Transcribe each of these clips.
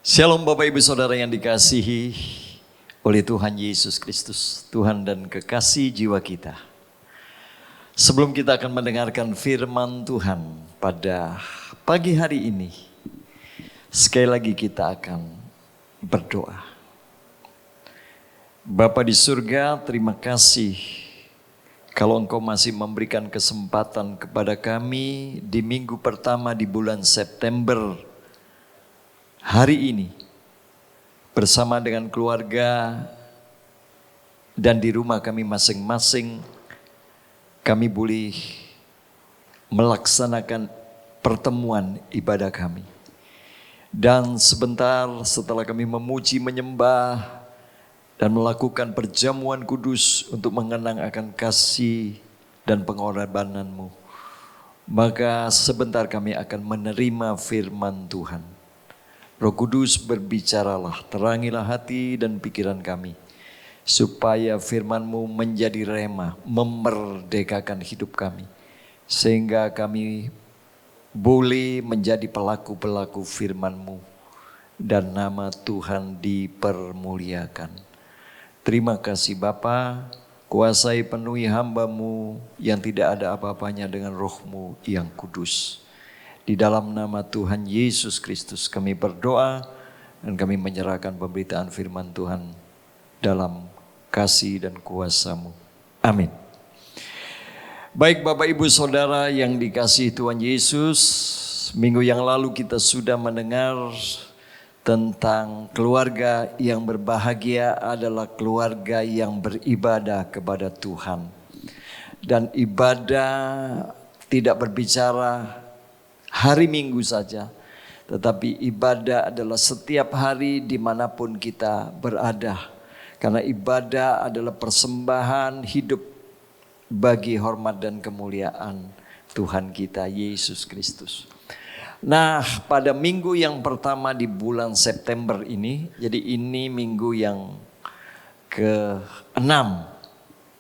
Shalom Bapak Ibu Saudara yang dikasihi oleh Tuhan Yesus Kristus, Tuhan dan kekasih jiwa kita. Sebelum kita akan mendengarkan firman Tuhan pada pagi hari ini, sekali lagi kita akan berdoa. Bapa di surga, terima kasih kalau Engkau masih memberikan kesempatan kepada kami di minggu pertama di bulan September hari ini, bersama dengan keluarga dan di rumah kami masing-masing, kami boleh melaksanakan pertemuan ibadah kami. Dan sebentar setelah kami memuji, menyembah, dan melakukan perjamuan kudus untuk mengenang akan kasih dan pengorbanan-Mu, maka sebentar kami akan menerima firman Tuhan. Roh Kudus, berbicaralah, terangilah hati dan pikiran kami, supaya firman-Mu menjadi rema, memerdekakan hidup kami, sehingga kami boleh menjadi pelaku-pelaku firman-Mu, dan nama Tuhan dipermuliakan. Terima kasih Bapa, kuasai penuhi hamba-Mu yang tidak ada apa-apanya dengan Roh-Mu yang kudus. Di dalam nama Tuhan Yesus Kristus kami berdoa dan kami menyerahkan pemberitaan firman Tuhan dalam kasih dan kuasa-Mu. Amin. Baik Bapak Ibu Saudara yang dikasihi Tuhan Yesus, minggu yang lalu kita sudah mendengar tentang keluarga yang berbahagia adalah keluarga yang beribadah kepada Tuhan. Dan ibadah tidak berbicara hari Minggu saja, tetapi ibadah adalah setiap hari dimanapun kita berada. Karena ibadah adalah persembahan hidup bagi hormat dan kemuliaan Tuhan kita Yesus Kristus. Nah, pada minggu yang pertama di bulan September ini, jadi ini minggu yang ke-6,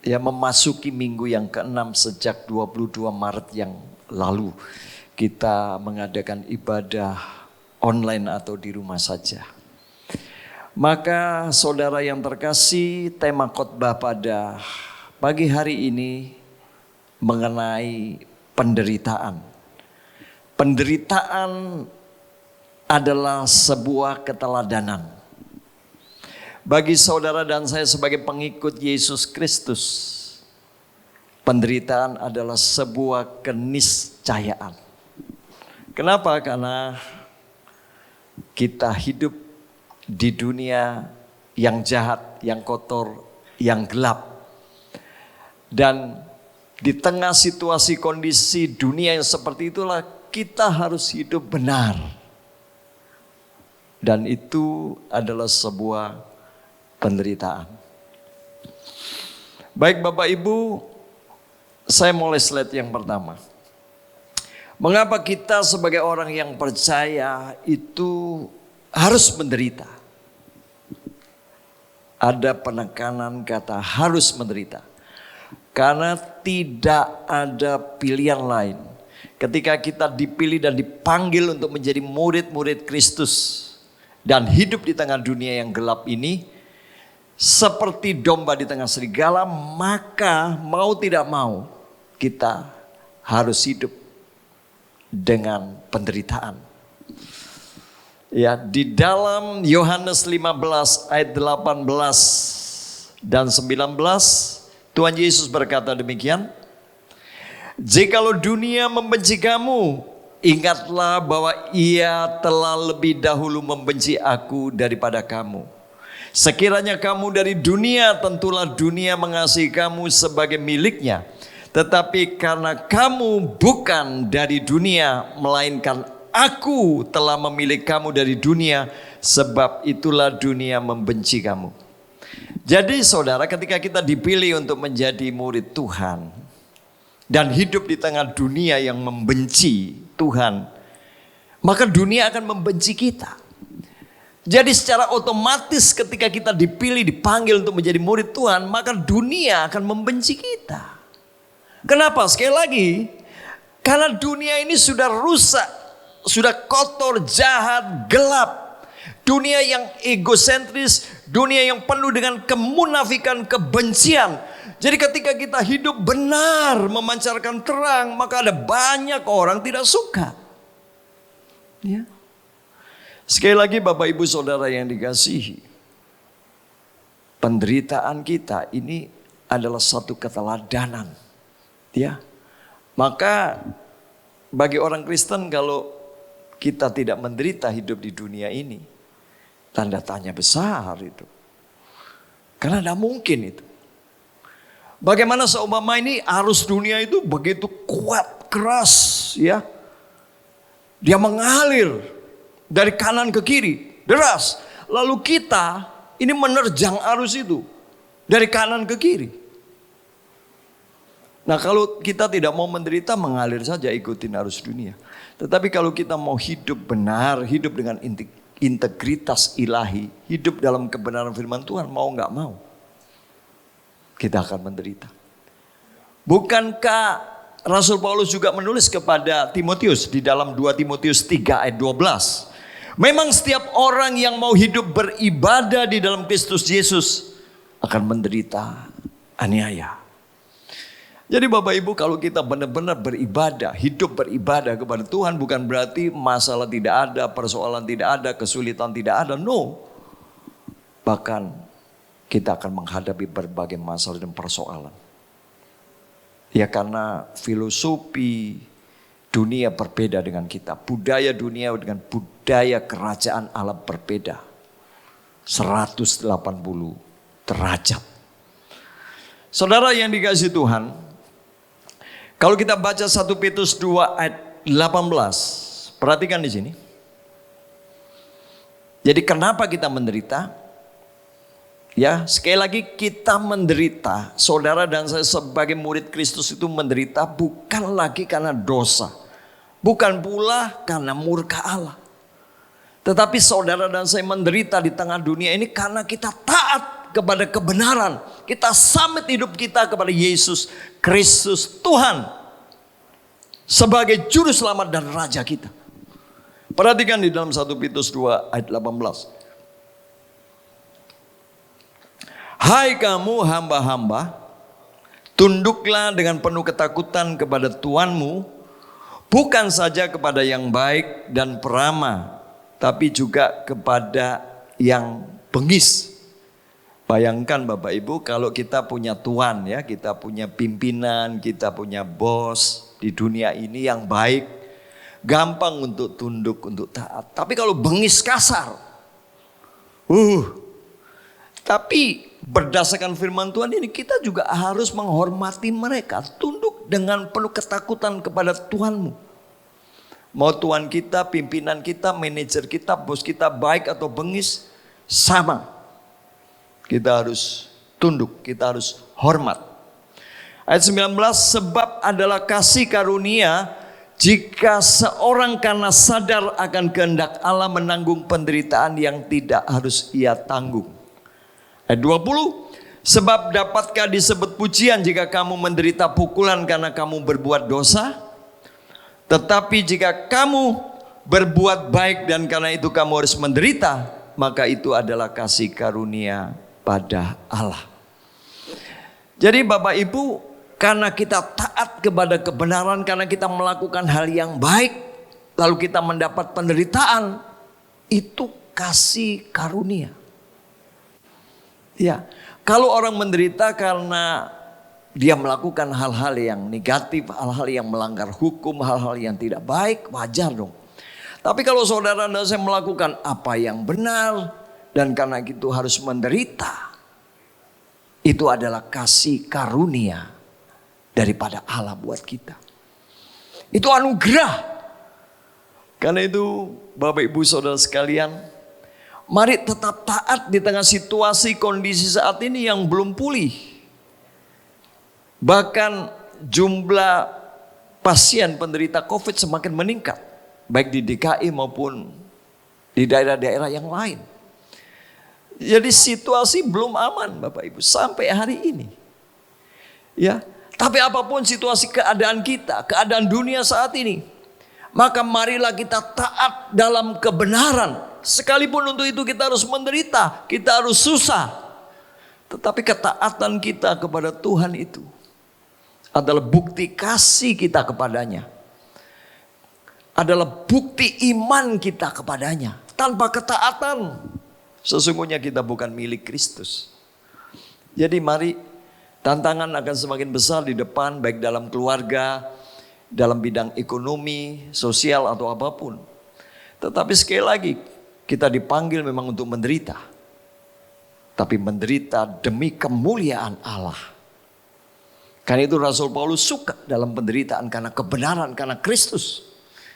ya, memasuki minggu yang ke-6 sejak 22 Maret yang lalu. Kita mengadakan ibadah online atau di rumah saja. Maka saudara yang terkasih, tema khotbah pada pagi hari ini mengenai penderitaan. Penderitaan adalah sebuah keteladanan. Bagi saudara dan saya sebagai pengikut Yesus Kristus, penderitaan adalah sebuah keniscayaan. Kenapa? Karena kita hidup di dunia yang jahat, yang kotor, yang gelap. Dan di tengah situasi kondisi dunia yang seperti itulah kita harus hidup benar. Dan itu adalah sebuah penderitaan. Baik Bapak Ibu, saya mulai slide yang pertama. Mengapa kita sebagai orang yang percaya itu harus menderita? Ada penekanan kata harus menderita. Karena tidak ada pilihan lain. Ketika kita dipilih dan dipanggil untuk menjadi murid-murid Kristus dan hidup di tengah dunia yang gelap ini, seperti domba di tengah serigala, maka mau tidak mau kita harus hidup dengan penderitaan. Ya, di dalam Yohanes 15 ayat 18 dan 19, Tuhan Yesus berkata demikian, "Jikalau dunia membenci kamu, ingatlah bahwa ia telah lebih dahulu membenci aku daripada kamu. Sekiranya kamu dari dunia, tentulah dunia mengasihi kamu sebagai miliknya. Tetapi karena kamu bukan dari dunia, melainkan aku telah memilih kamu dari dunia, sebab itulah dunia membenci kamu." Jadi saudara, ketika kita dipilih untuk menjadi murid Tuhan dan hidup di tengah dunia yang membenci Tuhan, maka dunia akan membenci kita. Jadi secara otomatis ketika kita dipilih, dipanggil untuk menjadi murid Tuhan, maka dunia akan membenci kita. Kenapa? Sekali lagi, karena dunia ini sudah rusak, sudah kotor, jahat, gelap. dunia yang egosentris, dunia yang penuh dengan kemunafikan, kebencian. Jadi ketika kita hidup benar, memancarkan terang, maka ada banyak orang tidak suka. Ya. Sekali lagi Bapak Ibu Saudara yang dikasihi, penderitaan kita ini adalah satu keteladanan. Ya. Maka bagi orang Kristen kalau kita tidak menderita hidup di dunia ini, tanda tanya besar itu. Karena tidak mungkin itu. Bagaimana seumpama ini arus dunia itu begitu kuat, keras ya. Dia mengalir dari kanan ke kiri, deras. Lalu kita ini menerjang arus itu dari kanan ke kiri. Nah kalau kita tidak mau menderita, mengalir saja ikutin arus dunia. Tetapi kalau kita mau hidup benar, hidup dengan integritas ilahi, hidup dalam kebenaran firman Tuhan, mau nggak mau, kita akan menderita. Bukankah Rasul Paulus juga menulis kepada Timotius di dalam 2 Timotius 3 ayat 12. Memang setiap orang yang mau hidup beribadah di dalam Kristus Yesus akan menderita aniaya. Jadi Bapak Ibu, kalau kita benar-benar beribadah, hidup beribadah kepada Tuhan, bukan berarti masalah tidak ada, persoalan tidak ada, kesulitan tidak ada. No. Bahkan kita akan menghadapi berbagai masalah dan persoalan. Ya karena filosofi dunia berbeda dengan kita. Budaya dunia dengan budaya kerajaan Allah berbeda. 180 derajat. Saudara yang dikasihi Tuhan, kalau kita baca 1 Petrus 2 ayat 18, perhatikan di sini. Jadi kenapa kita menderita? Ya, sekali lagi kita menderita. Saudara dan saya sebagai murid Kristus itu menderita bukan lagi karena dosa. Bukan pula karena murka Allah. Tetapi saudara dan saya menderita di tengah dunia ini karena kita taat kepada kebenaran. Kita samit hidup kita kepada Yesus Kristus Tuhan sebagai juru selamat dan raja kita. Perhatikan di dalam 1 Petrus 2 ayat 18. Hai kamu hamba-hamba, tunduklah dengan penuh ketakutan kepada Tuanmu, bukan saja kepada yang baik dan peramah, tapi juga kepada yang bengis. Bayangkan Bapak Ibu, kalau kita punya tuan ya, kita punya pimpinan, kita punya bos di dunia ini yang baik, gampang untuk tunduk, untuk taat. Tapi kalau bengis kasar, tapi berdasarkan firman Tuhan ini kita juga harus menghormati mereka, tunduk dengan penuh ketakutan kepada Tuhanmu. Mau Tuhan kita, pimpinan kita, manajer kita, bos kita baik atau bengis, sama. Kita harus tunduk, kita harus hormat. Ayat 19, sebab adalah kasih karunia jika seorang karena sadar akan kehendak Allah menanggung penderitaan yang tidak harus ia tanggung. Ayat 20, sebab dapatkah disebut pujian jika kamu menderita pukulan karena kamu berbuat dosa? Tetapi jika kamu berbuat baik dan karena itu kamu harus menderita, maka itu adalah kasih karunia pada Allah. Jadi Bapak Ibu, karena kita taat kepada kebenaran, karena kita melakukan hal yang baik, lalu kita mendapat penderitaan, itu kasih karunia. Ya, kalau orang menderita karena dia melakukan hal-hal yang negatif, hal-hal yang melanggar hukum, hal-hal yang tidak baik, wajar dong. Tapi kalau saudara dan saya melakukan apa yang benar dan karena itu harus menderita, itu adalah kasih karunia daripada Allah buat kita. Itu anugerah. Karena itu Bapak Ibu Saudara sekalian, mari tetap taat di tengah situasi kondisi saat ini yang belum pulih. Bahkan jumlah pasien penderita COVID semakin meningkat. Baik di DKI maupun di daerah-daerah yang lain. Jadi situasi belum aman Bapak Ibu sampai hari ini. Ya, tapi apapun situasi keadaan kita, keadaan dunia saat ini, maka marilah kita taat dalam kebenaran. Sekalipun untuk itu kita harus menderita, kita harus susah. Tetapi ketaatan kita kepada Tuhan itu adalah bukti kasih kita kepadanya. Adalah bukti iman kita kepadanya. Tanpa ketaatan, sesungguhnya kita bukan milik Kristus. Jadi mari, tantangan akan semakin besar di depan, baik dalam keluarga, dalam bidang ekonomi, sosial atau apapun. Tetapi sekali lagi, kita dipanggil memang untuk menderita. Tapi menderita demi kemuliaan Allah. Karena itu Rasul Paulus suka dalam penderitaan karena kebenaran, karena Kristus.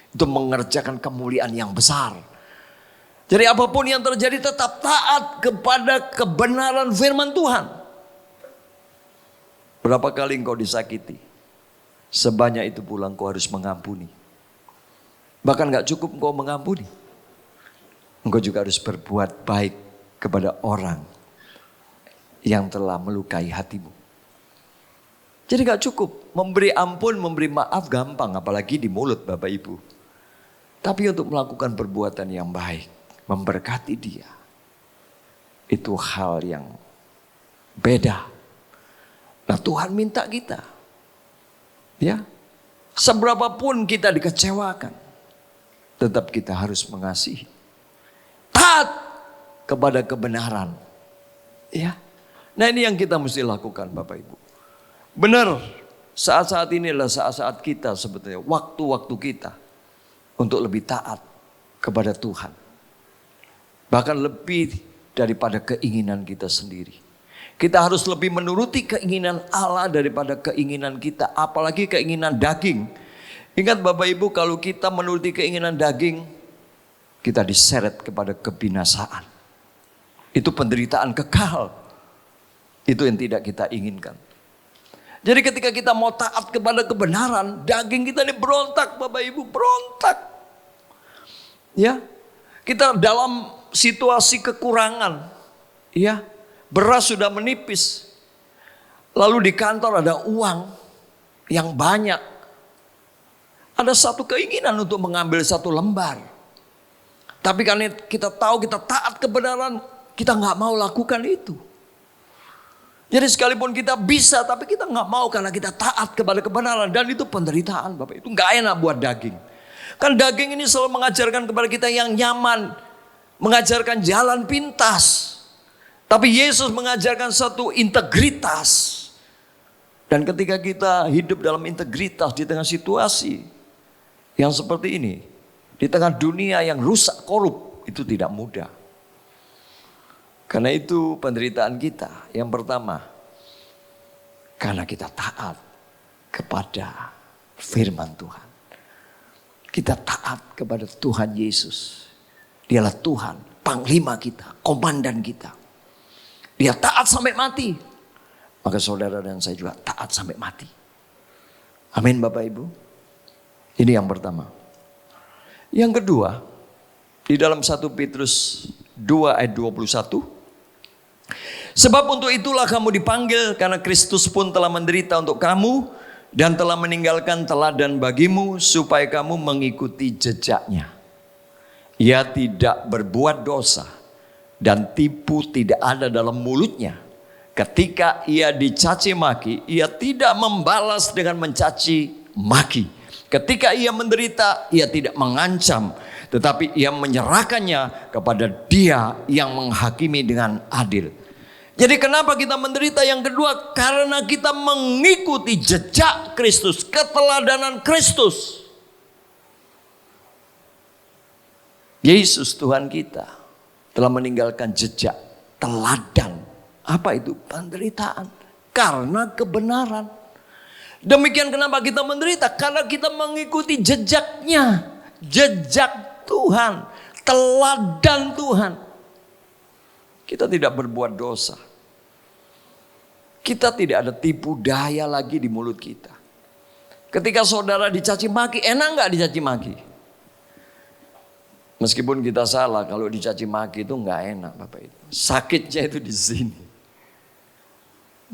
Itu mengerjakan kemuliaan yang besar. Jadi apapun yang terjadi tetap taat kepada kebenaran firman Tuhan. Berapa kali engkau disakiti? Sebanyak itu pula engkau harus mengampuni. Bahkan gak cukup engkau mengampuni. Engkau juga harus berbuat baik kepada orang yang telah melukai hatimu. Jadi gak cukup memberi ampun, memberi maaf gampang, apalagi di mulut Bapak Ibu. Tapi untuk melakukan perbuatan yang baik, memberkati dia, itu hal yang beda. Nah Tuhan minta kita, ya, seberapapun kita dikecewakan, tetap kita harus mengasihi. Taat kepada kebenaran. Ya. Nah ini yang kita mesti lakukan Bapak Ibu. Benar, saat-saat ini adalah saat-saat kita sebetulnya, waktu-waktu kita untuk lebih taat kepada Tuhan. Bahkan lebih daripada keinginan kita sendiri. Kita harus lebih menuruti keinginan Allah daripada keinginan kita, apalagi keinginan daging. Ingat Bapak Ibu, kalau kita menuruti keinginan daging, kita diseret kepada kebinasaan. Itu penderitaan kekal. Itu yang tidak kita inginkan. Jadi ketika kita mau taat kepada kebenaran, daging kita ini berontak Bapak Ibu, berontak. Ya, kita dalam situasi kekurangan, ya, beras sudah menipis. Lalu di kantor ada uang yang banyak. Ada satu keinginan untuk mengambil satu lembar. Tapi karena kita tahu kita taat kebenaran, kita nggak mau lakukan itu. Jadi sekalipun kita bisa, tapi kita nggak mau karena kita taat kepada kebenaran. Dan itu penderitaan Bapak. Itu nggak enak buat daging. Kan daging ini selalu mengajarkan kepada kita yang nyaman. Mengajarkan jalan pintas. Tapi Yesus mengajarkan satu integritas. Dan ketika kita hidup dalam integritas di tengah situasi yang seperti ini, di tengah dunia yang rusak korup, itu tidak mudah. Karena itu penderitaan kita yang pertama, karena kita taat kepada firman Tuhan. Kita taat kepada Tuhan Yesus. Dialah Tuhan, panglima kita, komandan kita. Dia taat sampai mati. Maka saudara dan saya juga taat sampai mati. Amin Bapak Ibu. Ini yang pertama. Yang kedua, di dalam 1 Petrus 2 ayat 21. Sebab untuk itulah kamu dipanggil, karena Kristus pun telah menderita untuk kamu dan telah meninggalkan teladan bagimu supaya kamu mengikuti jejaknya. Ia tidak berbuat dosa dan tipu tidak ada dalam mulutnya. Ketika ia dicaci maki, ia tidak membalas dengan mencaci maki. Ketika ia menderita, ia tidak mengancam, tetapi ia menyerahkannya kepada Dia yang menghakimi dengan adil. Jadi kenapa kita menderita? Yang kedua, karena kita mengikuti jejak Kristus, keteladanan Kristus. Yesus Tuhan kita telah meninggalkan jejak, teladan. Apa itu? Penderitaan. Karena kebenaran. Demikian kenapa kita menderita? Karena kita mengikuti jejaknya. Jejak Tuhan, teladan Tuhan. Kita tidak berbuat dosa. Kita tidak ada tipu daya lagi di mulut kita. Ketika saudara dicaci maki, enak nggak dicaci maki? Meskipun kita salah, kalau dicaci maki itu nggak enak Bapak Ibu. Sakitnya itu di sini.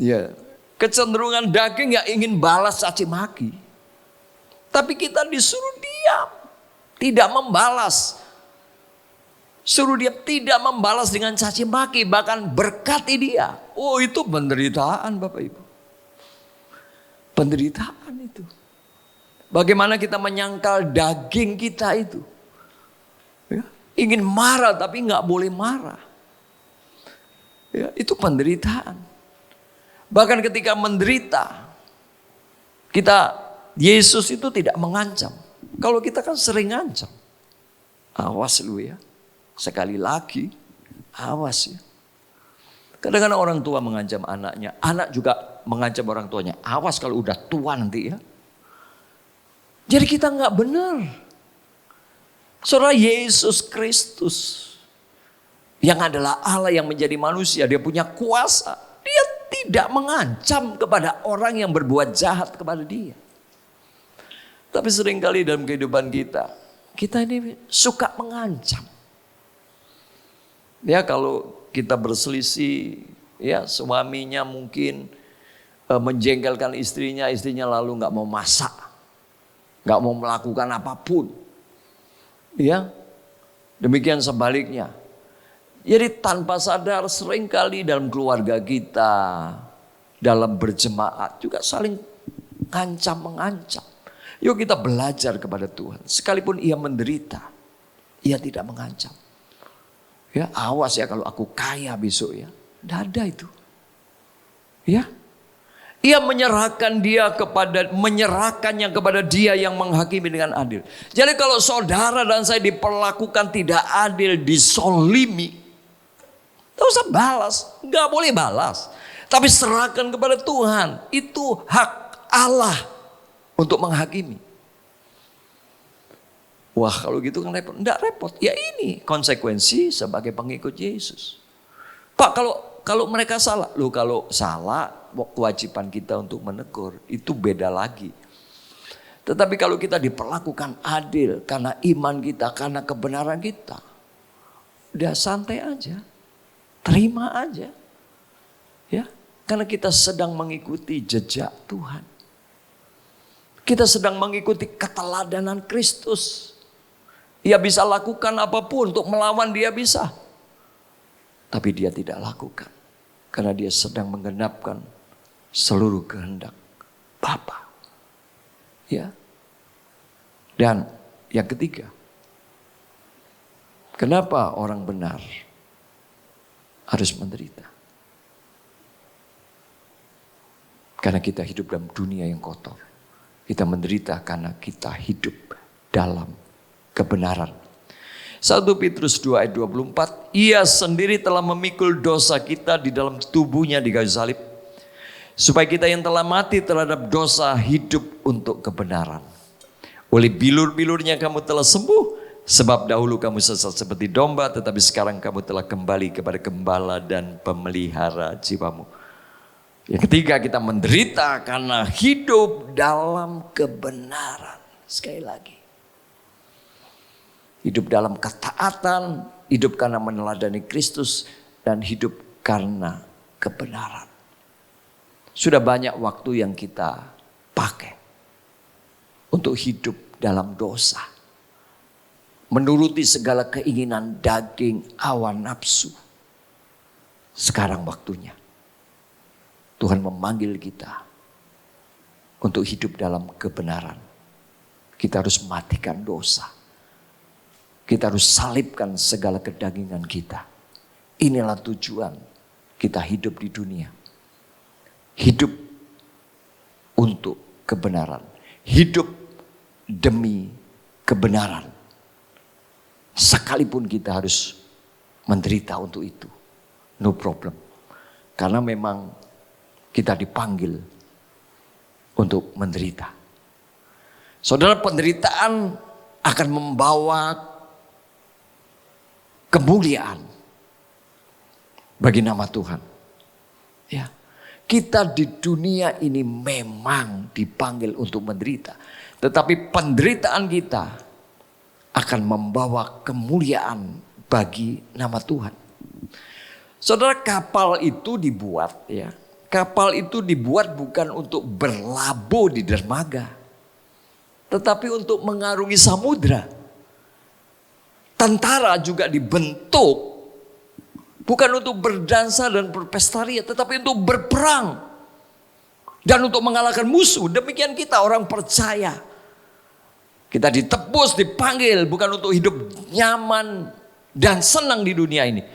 Ya, kecenderungan daging nggak ingin balas caci maki. Tapi kita disuruh diam, tidak membalas. Suruh dia tidak membalas dengan caci maki, bahkan berkati dia. Oh, itu penderitaan Bapak Ibu. Penderitaan itu. Bagaimana kita menyangkal daging kita itu. Ya, ingin marah tapi nggak boleh marah. Ya, itu penderitaan. Bahkan ketika menderita, Yesus itu tidak mengancam. Kalau kita kan sering ngancam. Awas lu ya. Sekali lagi, awas ya. Kadang-kadang orang tua mengancam anaknya. Anak juga mengancam orang tuanya. Awas kalau udah tua nanti ya. Jadi kita nggak benar. Saudara, Yesus Kristus yang adalah Allah yang menjadi manusia. Dia punya kuasa. Dia tidak mengancam kepada orang yang berbuat jahat kepada dia. Tapi seringkali dalam kehidupan kita ini suka mengancam. Ya, kalau kita berselisih, ya suaminya mungkin menjengkelkan istrinya lalu nggak mau masak, nggak mau melakukan apapun. Ya, demikian sebaliknya. Jadi tanpa sadar seringkali dalam keluarga kita, dalam berjemaat juga saling mengancam. Yuk kita belajar kepada Tuhan. Sekalipun ia menderita, ia tidak mengancam. Ya, awas ya kalau aku kaya besok ya. Tidak ada itu. Ya. Ia menyerahkannya kepada dia yang menghakimi dengan adil. Jadi kalau saudara dan saya diperlakukan tidak adil, disolimi, tidak usah balas. Nggak boleh balas. Tapi serahkan kepada Tuhan. Itu hak Allah untuk menghakimi. Wah, kalau gitu kan repot. Enggak repot. Ya ini konsekuensi sebagai pengikut Yesus. Pak, kalau mereka salah. Loh, kalau salah kewajiban kita untuk menegur. Itu beda lagi. Tetapi kalau kita diperlakukan adil karena iman kita, karena kebenaran kita. Udah santai aja. Terima aja. Ya, karena kita sedang mengikuti jejak Tuhan. Kita sedang mengikuti keteladanan Kristus. Ia bisa lakukan apapun untuk melawan, dia bisa. Tapi dia tidak lakukan. Karena dia sedang menggenapkan seluruh kehendak Bapa. Ya. Dan yang ketiga. Kenapa orang benar harus menderita? Karena kita hidup dalam dunia yang kotor. Kita menderita karena kita hidup dalam kebenaran. 1 Petrus 2 ayat 24. Ia sendiri telah memikul dosa kita di dalam tubuhnya di kayu salib. Supaya kita yang telah mati terhadap dosa hidup untuk kebenaran. Oleh bilur-bilurnya kamu telah sembuh. Sebab dahulu kamu sesat seperti domba. Tetapi sekarang kamu telah kembali kepada gembala dan pemelihara jiwamu. Yang ketiga, kita menderita karena hidup dalam kebenaran. Sekali lagi. Hidup dalam ketaatan, hidup karena meneladani Kristus, dan hidup karena kebenaran. Sudah banyak waktu yang kita pakai untuk hidup dalam dosa. Menuruti segala keinginan daging, hawa nafsu. Sekarang waktunya. Tuhan memanggil kita untuk hidup dalam kebenaran. Kita harus matikan dosa. Kita harus salibkan segala kedagingan kita. Inilah tujuan kita hidup di dunia. Hidup untuk kebenaran. Hidup demi kebenaran. Sekalipun kita harus menderita untuk itu. No problem. Karena memang kita dipanggil untuk menderita. Saudara, penderitaan akan membawa kemuliaan bagi nama Tuhan. Ya, kita di dunia ini memang dipanggil untuk menderita, tetapi penderitaan kita akan membawa kemuliaan bagi nama Tuhan. Saudara, kapal itu dibuat ya. Kapal itu dibuat bukan untuk berlabuh di dermaga, tetapi untuk mengarungi samudra. Tentara juga dibentuk bukan untuk berdansa dan berpesta ria, tetapi untuk berperang dan untuk mengalahkan musuh. Demikian kita orang percaya. Kita ditebus, dipanggil bukan untuk hidup nyaman dan senang di dunia ini,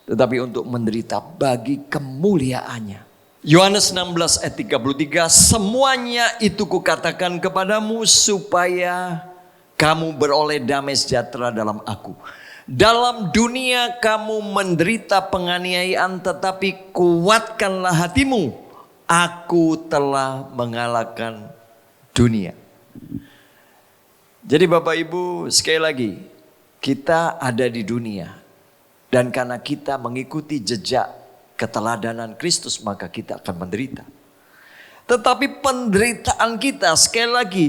tetapi untuk menderita bagi kemuliaannya. Yohanes 16 ayat 33, semuanya itu kukatakan kepadamu supaya kamu beroleh damai sejahtera dalam aku. Dalam dunia kamu menderita penganiayaan, tetapi kuatkanlah hatimu. Aku telah mengalahkan dunia. Jadi Bapak Ibu, sekali lagi, kita ada di dunia. Dan karena kita mengikuti jejak keteladanan Kristus, maka kita akan menderita. Tetapi penderitaan kita, sekali lagi,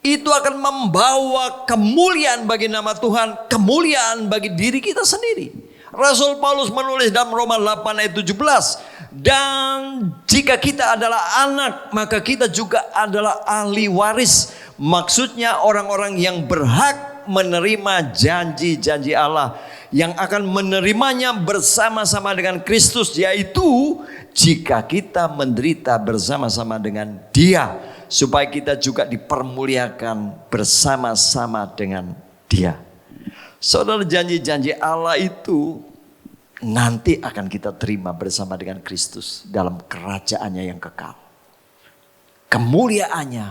itu akan membawa kemuliaan bagi nama Tuhan, kemuliaan bagi diri kita sendiri. Rasul Paulus menulis dalam Roma 8 ayat 17. Dan jika kita adalah anak, maka kita juga adalah ahli waris. Maksudnya orang-orang yang berhak menerima janji-janji Allah, yang akan menerimanya bersama-sama dengan Kristus, yaitu jika kita menderita bersama-sama dengan Dia, supaya kita juga dipermuliakan bersama-sama dengan Dia. Saudara, janji-janji Allah itu nanti akan kita terima bersama dengan Kristus dalam kerajaannya yang kekal. Kemuliaannya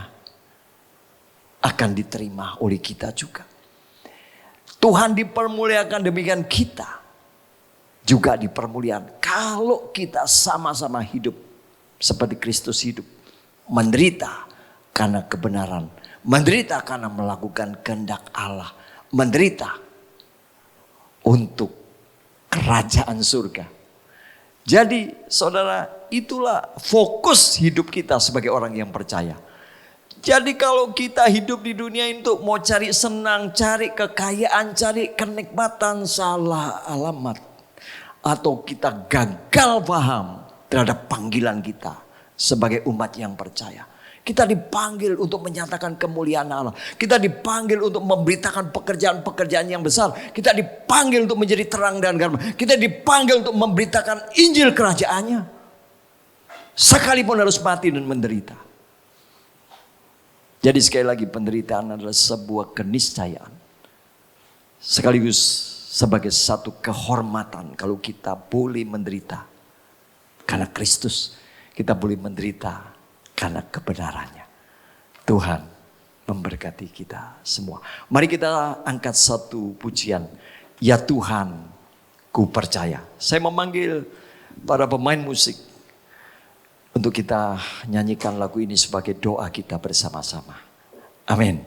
akan diterima oleh kita juga. Tuhan dipermuliakan, demikian kita juga dipermuliakan. Kalau kita sama-sama hidup seperti Kristus hidup. Menderita karena kebenaran. Menderita karena melakukan kehendak Allah. Menderita untuk kerajaan surga. Jadi saudara, itulah fokus hidup kita sebagai orang yang percaya. Jadi kalau kita hidup di dunia itu mau cari senang, cari kekayaan, cari kenikmatan, salah alamat. Atau kita gagal paham terhadap panggilan kita sebagai umat yang percaya. Kita dipanggil untuk menyatakan kemuliaan Allah. Kita dipanggil untuk memberitakan pekerjaan-pekerjaan yang besar. Kita dipanggil untuk menjadi terang dan garam. Kita dipanggil untuk memberitakan Injil kerajaannya. Sekalipun harus mati dan menderita. Jadi sekali lagi, penderitaan adalah sebuah keniscayaan. Sekaligus sebagai satu kehormatan kalau kita boleh menderita. Karena Kristus, kita boleh menderita karena kebenarannya. Tuhan memberkati kita semua. Mari kita angkat satu pujian. Ya Tuhan, ku percaya. Saya memanggil para pemain musik untuk kita nyanyikan lagu ini sebagai doa kita bersama-sama. Amin.